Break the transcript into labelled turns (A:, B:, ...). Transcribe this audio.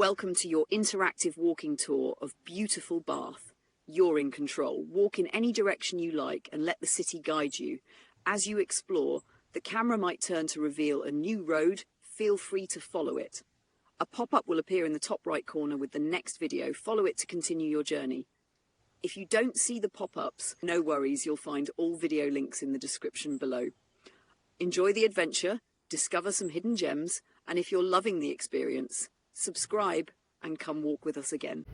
A: Welcome to your interactive walking tour of beautiful Bath. You're in control. Walk in any direction you like and let the city guide you. As you explore, the camera might turn to reveal a new road. Feel free to follow it. A pop-up will appear in the top right corner with the next video. Follow it to continue your journey. If you don't see the pop-ups, no worries, you'll find all video links in the description below. Enjoy the adventure, discover some hidden gems, and if you're loving the experience, subscribe and come walk with us again.